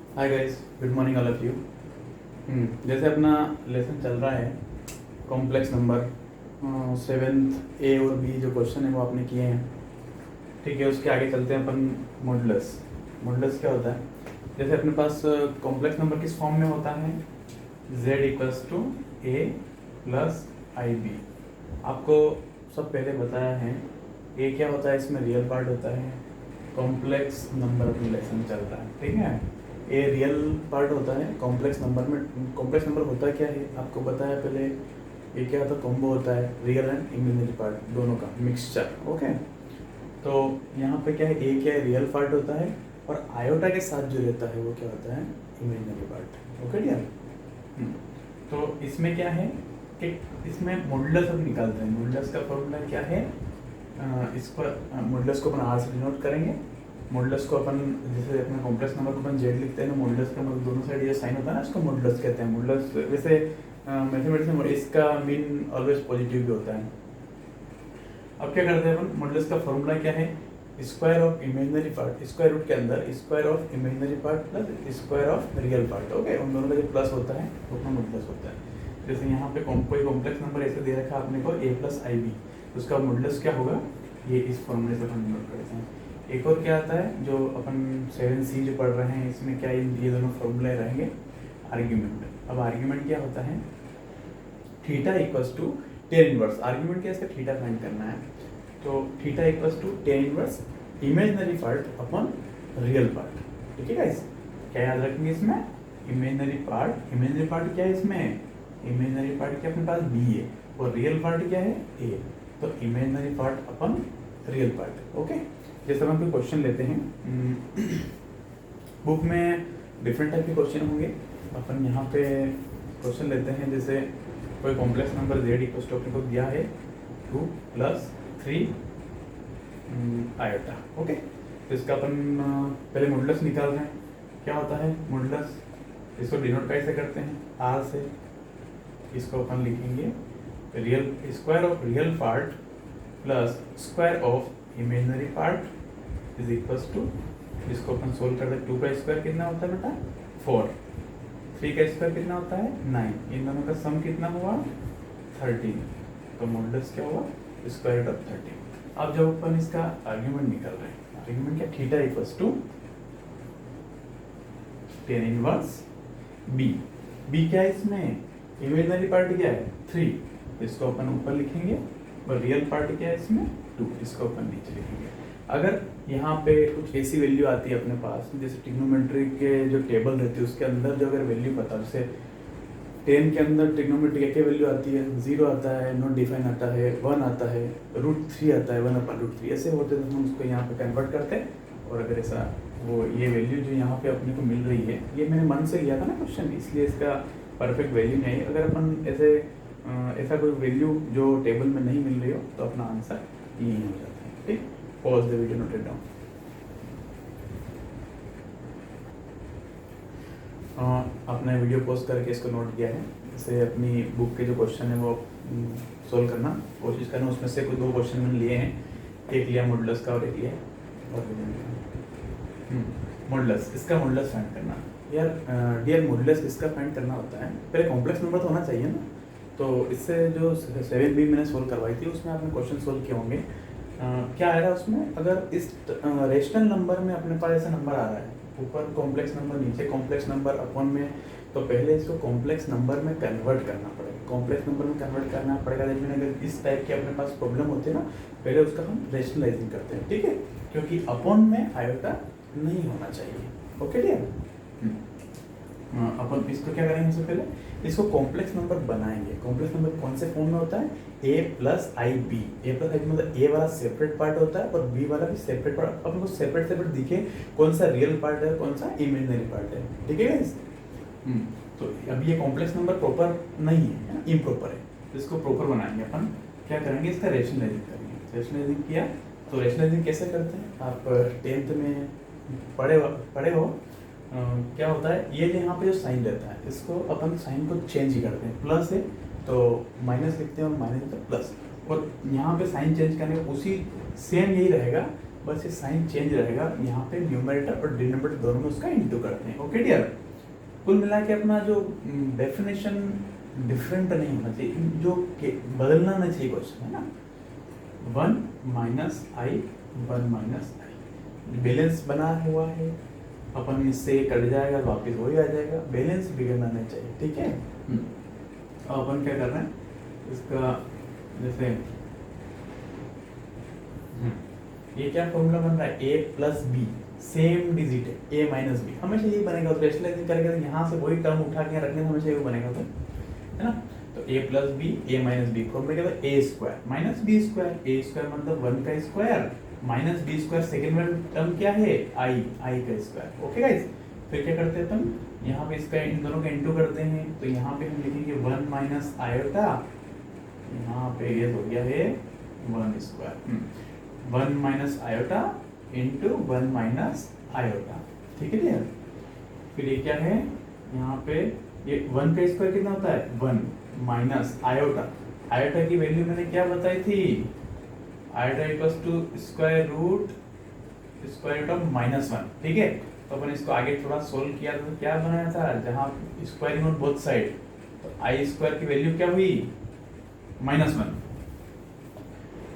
Hi guys, good morning all of you. जैसे अपना lesson चल रहा है कॉम्प्लेक्स नंबर, सेवेंथ ए और बी जो क्वेश्चन है वो आपने किए हैं। ठीक है, उसके आगे चलते हैं अपन। मॉडुलस। मॉडुलस क्या होता है? जैसे अपने पास कॉम्प्लेक्स नंबर किस फॉर्म में होता है? z equals to a plus i b. आपको सब पहले बताया है। ए क्या होता है? इसमें रियल पार्ट होता है। कॉम्प्लेक्स नंबर अपनी लेसन चल रहा है, ठीक है। ए रियल पार्ट होता है कॉम्प्लेक्स नंबर में। कॉम्प्लेक्स नंबर होता क्या है आपको बताया पहले। ये क्या होता है? कॉम्बो होता है रियल एंड इमेजिनरी पार्ट दोनों का मिक्सचर। ओके, तो यहाँ पे क्या है? ए क्या है? रियल पार्ट होता है, और आयोटा के साथ जो रहता है वो क्या होता है? Imaginary part. Okay dear. तो इसमें क्या है कि इसमें मॉडुलस हम निकालते हैं। मॉडुलस का फॉर्मूला क्या है? इसको मॉडुलस को अपन आर से डिनोट करेंगे। मॉडुलस को अपन जैसे अपने कॉम्प्लेक्स नंबर को अपन जेड लिखते हैं ना, मॉडुलस का मतलब दोनों साइड ये साइन होता है ना, इसको मॉडुलस कहते हैं। मॉडुलस वैसे मैथमेटिक्स में इसका मीन ऑलवेज पॉजिटिव भी होता है। अब क्या करते हैं अपन? मॉडुलस का फॉर्मूला क्या है? Square of imaginary part, square root के अंदर square of imaginary part plus square of real part. Okay, उन दोनों का जो प्लस होता है वो अपना मॉडुलस होता है। जैसे यहाँ पे कोई कॉम्प्लेक्स नंबर ऐसे दे रखा है आपने को a प्लस आई बी, उसका मॉडुलस क्या होगा? ये इस फॉर्मूले से अपन नोट करते हैं। एक और क्या आता है जो अपन 7C जो पढ़ रहे हैं, इसमें क्या ये दोनों फॉर्मूले रहेंगे? आर्ग्यूमेंट। अब आर्ग्यूमेंट क्या होता है? Theta equals to tan inverse. Argument क्या है? इसका थीटा फाइंड करना है। तो theta equals to tan inverse imaginary part upon real part. ठीक है गाइस, क्या याद रखेंगे इसमें? Imaginary part. इमेजिनरी पार्ट क्या है इसमें? इमेजिनरी पार्ट क्या अपने पास बी है, और रियल पार्ट क्या है? ए। तो imaginary part upon real part. Okay, जैसे हम कोई क्वेश्चन लेते हैं बुक में डिफरेंट टाइप के क्वेश्चन होंगे। अपन यहाँ पे क्वेश्चन लेते हैं, जैसे कोई complex number z equals to अपने को दिया है 2 + 3 आयोटा। ओके, तो इसका अपन पहले मॉडुलस निकाल रहे हैं। क्या होता है मॉडुलस? इसको डिनोट कैसे करते हैं? आर से। इसको अपन लिखेंगे real square of real part plus square of imaginary part is equals to, इसको अपन सोल्व करते हैं। 2 का स्क्वायर कितना होता है बेटा? 4। 3 का स्क्वायर कितना होता है? 9। इन दोनों का सम कितना हुआ? 13। तो मॉडुलस क्या हुआ? Square root of 13। अब जब अपन इसका आर्ग्यूमेंट निकल रहे हैं, आर्ग्यूमेंट क्या? Theta equals to tan inverse b. B क्या है इसमें? इमेजिनरी पार्ट क्या है? 3, इसको अपन ऊपर लिखेंगे, और रियल पार्ट क्या है इसमें? 2, इसको अपन नीचे लिखेंगे। अगर यहाँ पे कुछ ऐसी वैल्यू आती है अपने पास, जैसे ट्रिग्नोमेट्री के जो टेबल रहती है उसके अंदर जो अगर वैल्यू पता, जैसे 10 के अंदर ट्रिग्नोमेट्री क्या वैल्यू आती है? 0 आता है, नॉट डिफाइन आता है, 1 आता है, √3 आता है, 1/√3 ऐसे होते हैं। तो हम उसको यहाँ पे कन्वर्ट करते हैं, और अगर ऐसा वो ये वैल्यू जो यहाँ पे अपने को मिल रही है, ये मैंने मन से लिया था ना क्वेश्चन, इसलिए इसका परफेक्ट वैल्यू नहीं है। अगर अपन ऐसे ऐसा कोई वैल्यू जो टेबल में नहीं मिल रही हो तो अपना आंसर यही हो जाता है। ठीक, pause the video, note it down. आपने वीडियो पॉज करके इसको नोट किया है। जैसे अपनी बुक के जो क्वेश्चन है वो सोल्व करना कोशिश करना। उसमें से कोई 2 क्वेश्चन मैंने लिए हैं, एक लिया मॉडुलस का और एक लिया मॉडुलस। इसका मॉडुलस फाइंड करना यार डियर। मॉडुलस इसका फाइंड करना होता है, पहले कॉम्प्लेक्स नंबर तो होना चाहिए ना। तो इससे जो 7B मैंने सोल्व करवाई थी उसमें आपने क्वेश्चन सोल्व किए होंगे। क्या आ रहा है उसमें? अगर इस रेशनल नंबर में अपने पास ऐसा नंबर आ रहा है, ऊपर कॉम्प्लेक्स नंबर नीचे कॉम्प्लेक्स नंबर अपन में, तो पहले इसको कॉम्प्लेक्स नंबर में कन्वर्ट करना पड़ेगा। कॉम्प्लेक्स नंबर में कन्वर्ट करना पड़ेगा, लेकिन अगर इस टाइप की अपने पास प्रॉब्लम होती है ना, पहले उसका हम रेशनलाइजिंग करते हैं। ठीक है, क्योंकि अपॉन में आयोटा नहीं होना चाहिए। Okay dear. अपन इसको क्या करेंगे? सबसे पहले इसको कॉम्प्लेक्स नंबर बनाएंगे। कॉम्प्लेक्स नंबर कौन से फॉर्म में होता है? a plus i b. A plus i b मतलब ए वाला सेपरेट पार्ट होता है और बी वाला भी सेपरेट पार्ट। अपन को सेपरेट सेपरेट दिखे कौन सा रियल पार्ट है, कौन सा इमेजिनरी पार्ट है। ठीक है गाइस? तो अभी ये कॉम्प्लेक्स नंबर प्रॉपर नहीं है, इम्प्रॉपर है। तो इसको प्रॉपर बनाएंगे अपन। क्या करेंगे? इसका रेशनलाइजिंग करेंगे। रेशनलाइजिंग किया तो रेशनलाइजिंग कैसे करते हैं? आप 10th में पढ़े हो क्या होता है? ये जो यहाँ पे जो साइन रहता है, इसको अपन साइन को चेंज ही करते हैं। प्लस है तो माइनस लिखते हैं, और माइनस है तो प्लस। और यहाँ पे साइन चेंज करने का उसी सेम यही रहेगा बस ये साइन चेंज रहेगा, यहाँ पे न्यूमरेटर और डिनोमिनेटर दोनों में उसका इंटू करते हैं। ओके डियर, कुल मिला के अपना जो डेफिनेशन डिफरेंट नहीं होना चाहिए, जो बदलना नहीं चाहिए क्वेश्चन, है ना। 1 माइनस आई, 1 माइनस आई, बैलेंस बना हुआ है, अपन इससे कट जाएगा वापस वही आ जाएगा, बैलेंस बिगड़ना नहीं चाहिए, ठीक है। अब अपन क्या कर रहे हैं इसका, जैसे ये क्या फॉर्मूला बन रहा है, a plus b, same digit है, a माइनस बी, हमेशा यही बनेगा। तो रेशनलाइजिंग करके यहाँ से वही टर्म उठा के रखने से हमेशा यही बनेगा, तो है ना। तो a plus b, a minus b, formula क्या था, a square minus b square, a square मतलब 1 का square minus b square, second वाला टर्म क्या है, i का स्क्वायर। ओके गाइस, फिर क्या करते हैं अपन, यहाँ पे इसका इन दोनों का इंटू करते हैं, तो यहाँ पे हम लिखेंगे 1 माइनस आयोटा, यहाँ पे ये हो गया है 1 square, 1 minus iota into 1 minus iota, ठीक है डियर। फिर ये क्या है, यहाँ पे ये 1 का स्क्वायर कितना होता है, 1 माइनस आयोटा, आयोटा की वैल्यू मैंने क्या बताई थी, iota equals to square root of -1, ठीक है। तो अपन इसको आगे थोड़ा सोल्व किया तो क्या बनाया था, जहाँ स्क्वायरिंग ऑन बोथ साइड, तो आई स्क्वायर की वैल्यू क्या हुई, -1।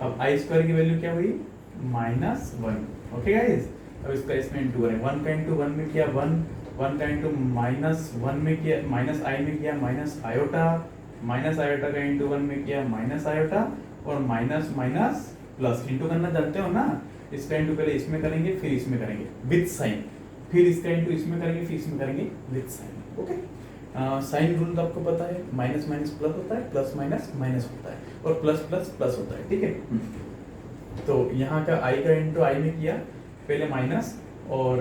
अब आई स्क्वायर की वैल्यू क्या हुई, -1। ओके गाइस, अब इसका इसमें इंटू करें, 1 का इंटू 1 में किया 1 का इंटू -1 में किया, माइनस आई में किया माइनस आयोटा का इंटू 1 में किया माइनस आयोटा, और माइनस माइनस प्लस, इंटू करना जानते हो ना, इसका इंटू पहले इसमें करेंगे फिर इसमें करेंगे विद साइन, फिर इसका इंटू इसमें करेंगे फिर इसमें करेंगे with sign. Okay, sign rule तो आपको पता है, माइनस माइनस प्लस होता है, प्लस माइनस माइनस होता है, और प्लस प्लस प्लस होता है, ठीक है। तो यहाँ का आई का इंटू आई में किया पहले माइनस और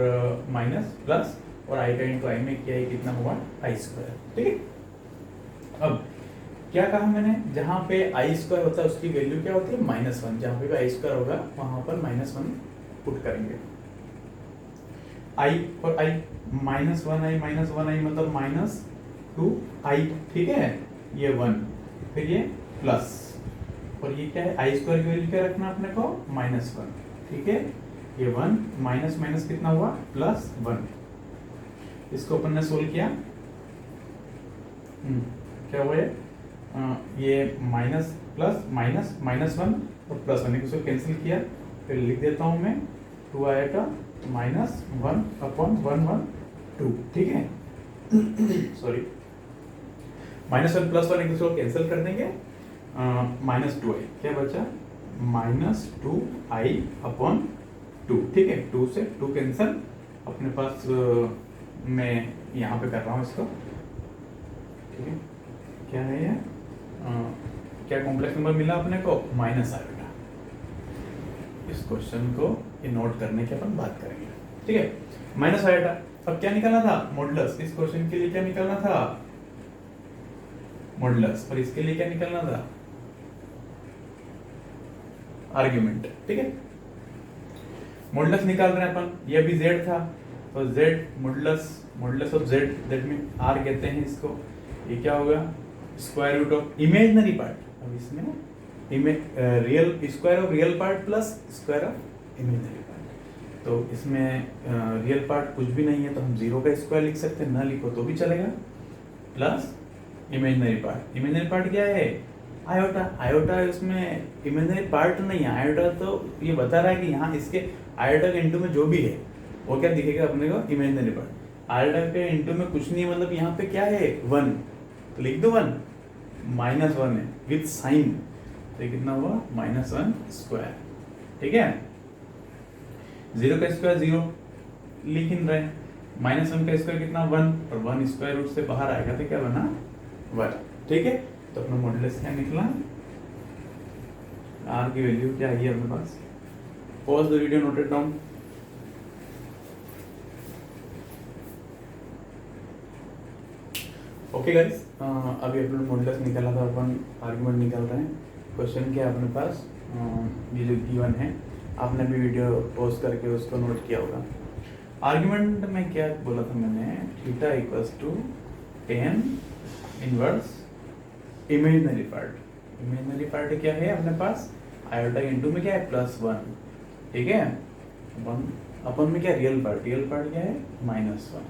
माइनस प्लस, और आई का इंटू आई में किया, ये कितना हुआ, आई स्क्वायर, ठीक है। अब क्या कहा मैंने, जहाँ पे आई स्क्वायर होता है उसकी वैल्यू क्या होती है, -1, जहाँ पे भी आई स्क्वायर होगा वहां पर -1 पुट करेंगे। आई और आई, -1i मतलब -2i, ठीक है, ये 1, फिर ये प्लस, और ये क्या है, आई स्क्वायर की वैल्यू क्या रखना अपने को, -1, ठीक है। ये 1 माइनस माइनस कितना हुआ, +1, इसको अपन ने सोल्व किया, क्या हुआ ये माइनस प्लस माइनस -1 और +1, इसको कैंसिल किया, फिर लिख देता हूं मैं 2 आएगा -1/112, ठीक है। सॉरी, -1 +1 एक दूसरे को कैंसिल कर देंगे, -2i, क्या बचा, -2i/2, ठीक है। 2 से 2 कैंसिल, अपने पास मैं यहाँ पे कर रहा हूँ इसको, ठीक है। क्या है ये, क्या कॉम्प्लेक्स नंबर मिला अपने को, माइनस आएगा। इस क्वेश्चन को ये नोट करने की अपन बात करेंगे, ठीक है। माइनस आएगा, अब क्या निकालना था, मॉडुलस। इस क्वेश्चन के लिए क्या निकालना था, मॉडुलस, और इसके लिए क्या निकालना था, आर्ग्यूमेंट, ठीक है। मॉडुलस निकाल रहे हैं अपन, ये भी z था, तो z modulus of z, that mean r कहते हैं इसको। ये क्या होगा, square root of imaginary part, अब इसमें real, square of real part plus square of imaginary part. तो इसमें रियल पार्ट कुछ भी नहीं है, तो हम 0 का स्क्वायर लिख सकते हैं, ना लिखो तो भी चलेगा, plus imaginary part. Imaginary part क्या है, आयोटा, आयोटा इसमें इमेजिनरी पार्ट नहीं है, आयोटा तो ये बता रहा है कि यहाँ इसके आयोटा के इंटू में जो भी है वो क्या दिखेगा अपने को, इमेजिनरी पार्ट। आयोटा के इंटू में कुछ नहीं है, मतलब यहाँ पे क्या है, 1, तो लिख दो 1, -1 है विथ साइन, तो ये कितना हुआ, -1 स्क्वायर, ठीक है। 0 का स्क्वायर 0 लिख इन रहे, -1 का स्क्वायर कितना, 1, और 1 स्क्वायर रूट से बाहर आएगा तो क्या बना, 1, ठीक है। तो अपना मॉडुलस क्या निकला, r की वैल्यू क्या आई है अपने पास। Pause the video, note it down. Okay guys, अभी अपना मॉडुलस निकाला था, अपन आर्गुमेंट निकाल रहे हैं। क्वेश्चन क्या है अपने पास, ये जो गिवन है, आपने भी वीडियो पॉज करके उसको नोट किया होगा। आर्गुमेंट में क्या बोला था मैंने, theta equals to tan inverse imaginary part. Imaginary part क्या है अपने पास, आयोटा इंटू में क्या है, +1, ठीक है। वन अपन में क्या रियल पार्ट क्या है -1,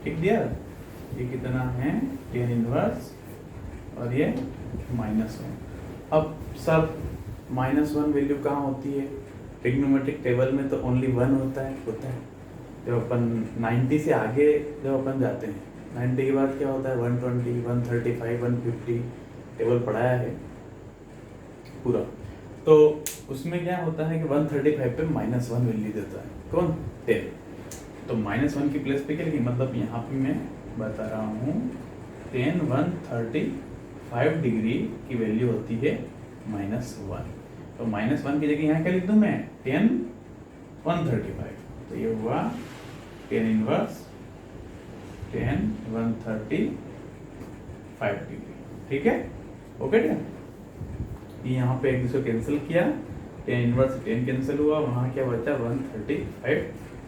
ठीक दिया। ये कितना है tan इनवर्स और ये -1। अब सब -1 वैल्यू कहाँ होती है ट्रिग्नोमेट्रिक टेबल में, तो ओनली 1 होता है। जब अपन 90 से आगे जब अपन जाते हैं, 90 के बाद क्या होता है 120, 135, 150 टेबल पढ़ाया है पूरा। तो उसमें क्या होता है कि 135 पे -1 वैल्यू देता है कौन 10। तो -1 की प्लेस पे क्या लिखी, मतलब यहाँ पे मैं बता रहा हूँ 10 135 डिग्री की वैल्यू होती है -1। तो -1 की जगह यहाँ क्या लिख दूँ मैं 10 135। तो ये हुआ 10 इनवर्स 10 135 डिग्री, ठीक है। ओके क्या, ये यहाँ पे एक दूसरे कैंसिल किया, 10 इनवर्स 10 कैंसिल हुआ, वहाँ क्या बचा 135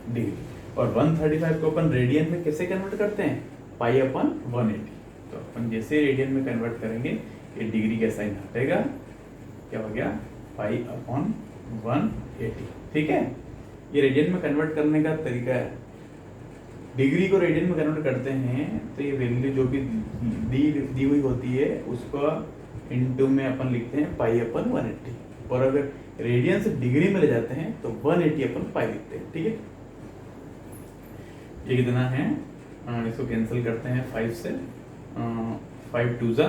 डिग्री। और 135 को अपन रेडियन में कैसे कन्वर्ट करते हैं π/180। तो अपन जैसे रेडियन में कन्वर्ट करेंगे ये डिग्री का साइन हटेगा, क्या हो गया π/180, ठीक है। ये रेडियन में कन्वर्ट करने का तरीका है। डिग्री को रेडियन में कन्वर्ट करते हैं तो ये वैल्यू जो भी दी हुई होती है उसको इनटू में अपन लिखते हैं π/180, और अगर रेडियन से डिग्री में ले जाते हैं तो 180/π लिखते हैं, ठीक है। ये कितना है, इसको कैंसिल करते हैं 5 से, 5 2 ज़ा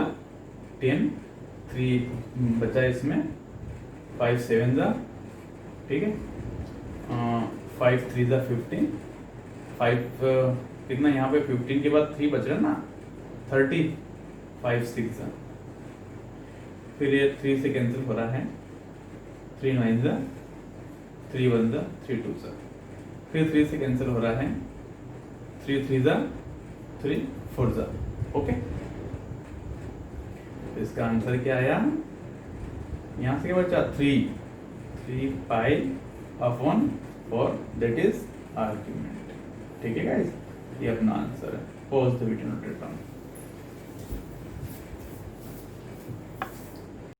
10, 3 बचा इसमें, 5 7 ज़ा, ठीक है, 5 3 ज़ा 15, 5 कितना यहाँ पे 15 के बाद 3 बच रहा ना 30, 5 6 ज़ा, फिर ये 3 से कैंसिल हो रहा है, 3 9 ज़ा, 3 1 ज़ा, 3 2 ज़ा, फिर 3 से कैंसिल हो रहा है, 3 3 ज़ा, 3 4 ज़ा, ओके। इसका आंसर क्या आया, यहाँ से क्या बचा 3π/4, दैट इज आर्ग्यूमेंट, ठीक है गाइस। ये अपना आंसर है। Pause the video, note it down.